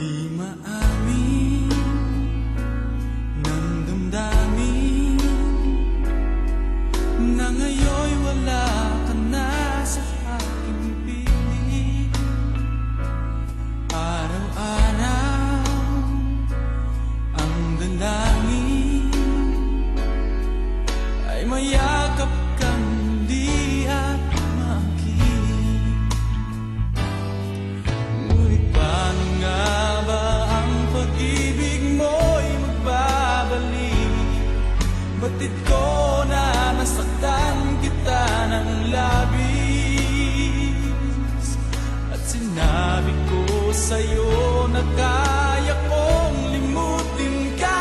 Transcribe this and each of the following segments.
Di maamin ng damdamin na ngayon'y wala ka na sa aking piling. Araw-araw ang dalangin ay mayakap kang muli at makinig. Ngunit paano nga ba ang pag-ibig mo'y magbabalik? Batid ko na nasaktan kita ng labis, at sinabi ko sa'yo na kaya kong limutin ka.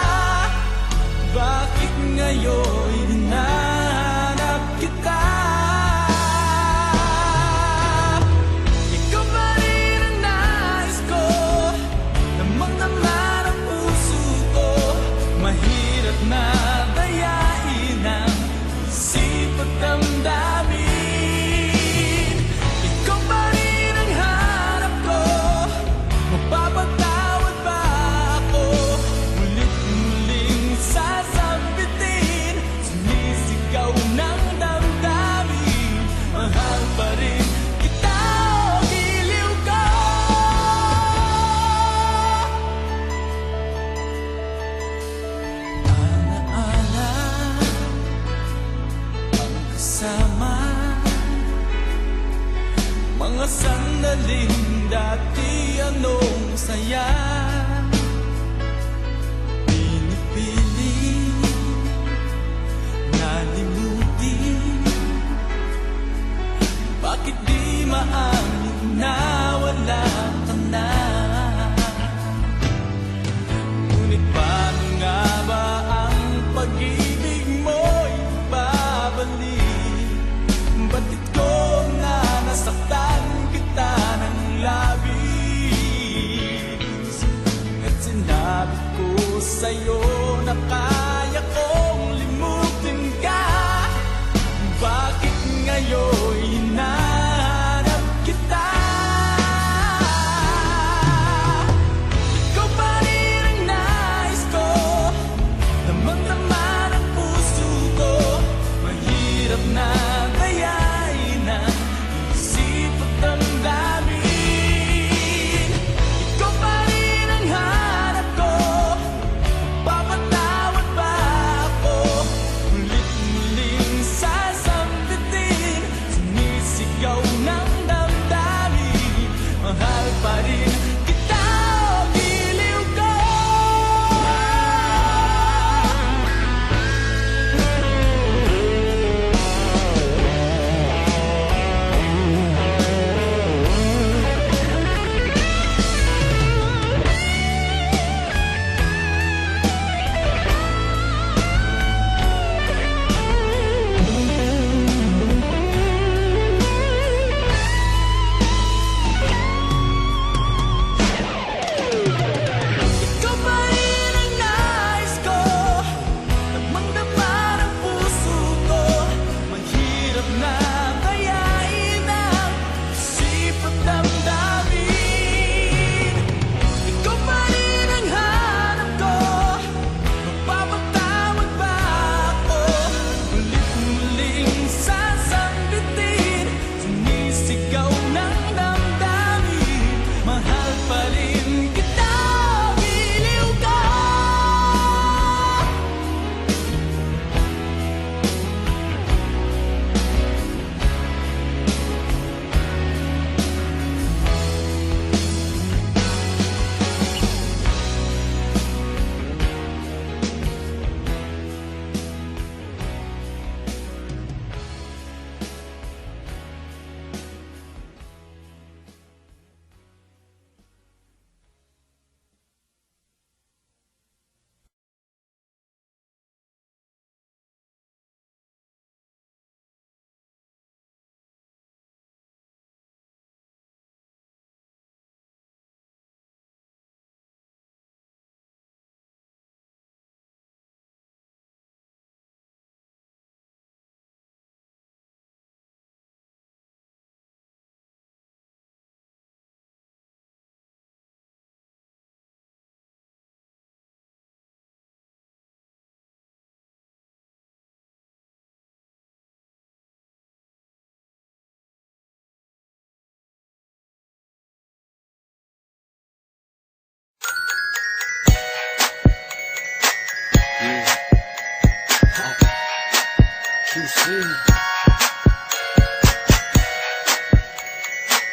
Bakit ngayon hinahanap kita? Ikaw pa rin ang nais ko, namang-naman ang puso ko. Mahirap na dayain ang isip at damdamin. Ikaw pa rin ang hanap ko, mapapatawad ba ako? Mulit-muling sasambitin, sumisigaw ng damdamin. Mahal pa rin kita o giliw ko. Alaala ang kasama, mga sandaling dati anong saya. Pinipili nalimutin, bakit di maamin na wala ka na? Ngunit paano nga ba ang pag-ibig mo'y babalik? Batid ko na nasaktan kita ng labis, at sinabi ko sa'yo na kaya kong limutin ka. Bakit ngayon hinahanap kita? Ikaw pa rin ang nais ko, namang-naman ang puso ko. Mahirap na dayain ang isip at damdamin. Ikaw pa rin ang hanap ko,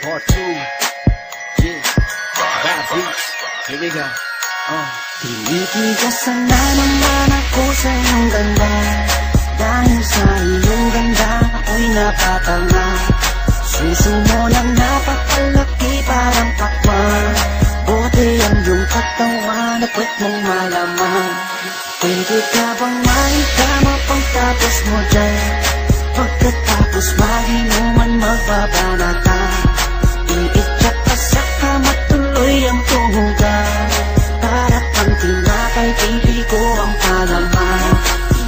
Part 2. Yeah. Bad beats. Here we go. Tinitigasan na naman ako sa iyong ganda. Dahil sa iyong ganda ako'y napatanga. Suso mo na napakalaki parang pakwan. Buti ang iyong katawan at puwet mong malaman. Pwede ka bang maitama pagtapos mo dyan? Pagkatapos maginuman magbabanatan. Iitsak ka sa kama tuloy ang tuhugan. Para pang tinapay pipi ko ang palaman.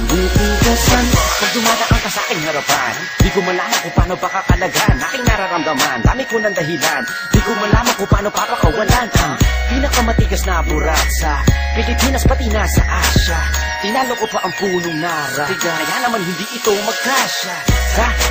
Tinitigasan Pag dumadaan ka sa aking harapan, di ko malaman kung paano pakakalagan aking nararamdaman. Dami ko ng dahilan, di ko malaman kung paano papakawalan ang pinakamatigas na burat sa Pilipinas pati na sa Asya. Tinalo ko pa ang punong nara, kaya naman hindi ito magkasya.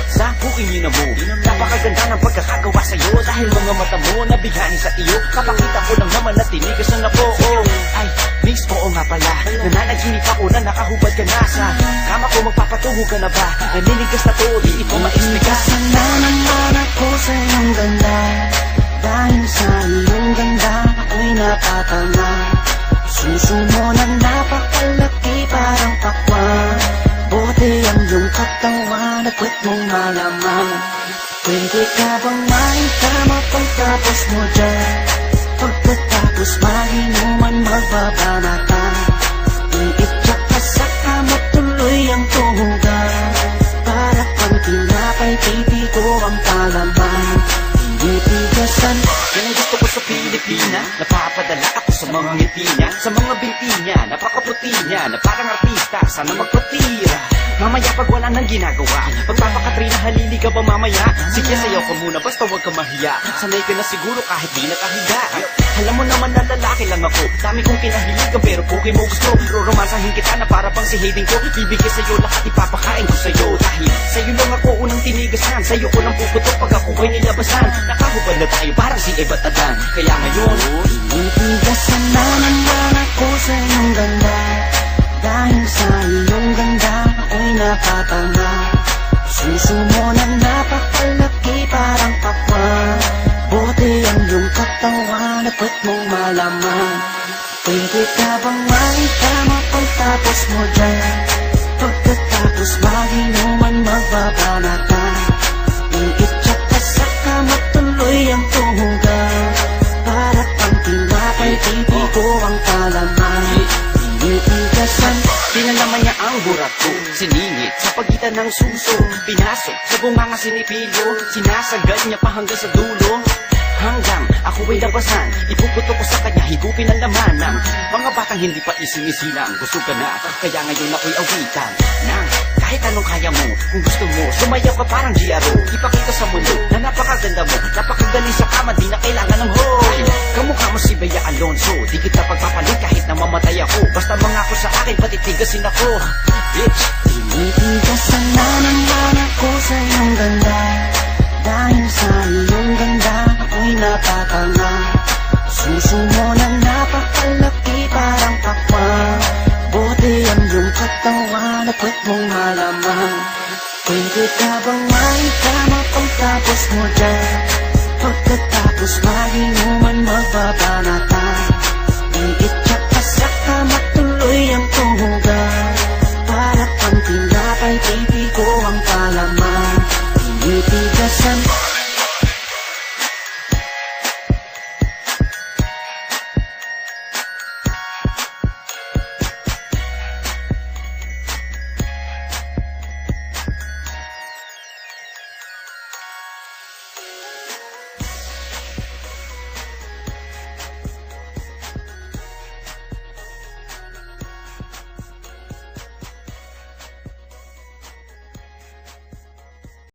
Sa buking mo, napakaganda ng pagkakagawa sa'yo. Dahil mga mata mo nabigani sa iyo, kapakita ko lang naman na tinigas ang napoo. Ay, miss, oo nga pala, nananaginip ako na nakahubad ka na sa kama ko. Magpapatungo ka na ba? Naninigas na to, di ito maexplika. Tinitigasan na naman ako sa iyong ganda. Dahil sa iyong ganda ako'y napatanga. Suso mo na napakalaki parang pakwan. Buti ang iyong katawan at puwet mong malaman. Pwede ka bang maitama pagtapos mo dyan? Pagkatapos maginuman magbabanatan. Iitsak ka sa kama tuloy ang tuhugan. Para pang tinapay pipi ko ang palaman. Tinitigasan Yan ang gusto ko sa Pilipina. Napapadala ako sa mga ngiti niya, sa mga binti niya, napakaputi niya, na parang artista, sana magpatira. Mamaya pag wala nang ginagawa, pagpapakatrina halili ka ba mamaya? Sige, sayaw ka muna, basta huwag ka mahiya. Sanay ka na siguro kahit di nakahiga. Alam mo naman na lalaki lang ako, dami kong kinahiligan pero puki mo gusto. Roromansahin kita na para bang si Hayden ko. Bibigay sa'yo lahat, ipapakain ko sa'yo. Dahil sa'yo lang ako unang tinigasan, sa'yo ko lang puputok pag ako ko'y nilabasan. Nakahubad na tayo parang si Eva at Adan. Kaya ngayon, tinitigasan na naman ako sa iyong ganda. Dahil sa iyong ganda ako'y napatanga. Suso mo na napakalaki parang pakwan. Buti ang iyong katawan at puwet mong malaman. Pwede ka bang maitama pagtapos mo dyan? Pagkatapos maginuman magbabanatan. Iitsak ka sa kama tuloy ang tuhugan. Para pang tinapay pipi ko ang palaman. Tinitigasan pinalaman niya ang burat ko, siningit sa pagitan ng suso. Pinasok sa bunganga sinipilyo, sinasagad niya pa hanggang sa dulo. Hanggang ako ay labasan, ipuputok ko sa kanya, higupin ang laman ng mga batang hindi pa isinisilang. Gusto ka na, kaya ngayon ako'y awitan ng kahit anong kaya mo. Kung gusto mo, sumayaw ka parang GRO. Ipakita sa mundo na napakaganda mo, napakagaling sa kama, di na kailangan ng hoe. Kamukha mo si Bea Alonso, di kita pagpapalit kahit na mamatay ako. Basta mangako sa akin, patitigasin ako, bitch. Tinitigasan na naman ako sa iyong ganda. Dahil sa iyong ganda ako'y napatanga. Suso mo na napakalaki parang pakwan. Buti ang iyong katawan at puwet mong malaman. Pwede ka bang maitama pagtapos mo dyan? Pagkatapos maginuman magbabanatan. Iitsak ka sa kama tuloy ang tuhugan. Para pang tinapay pipi ko ang palaman. Tinitigasan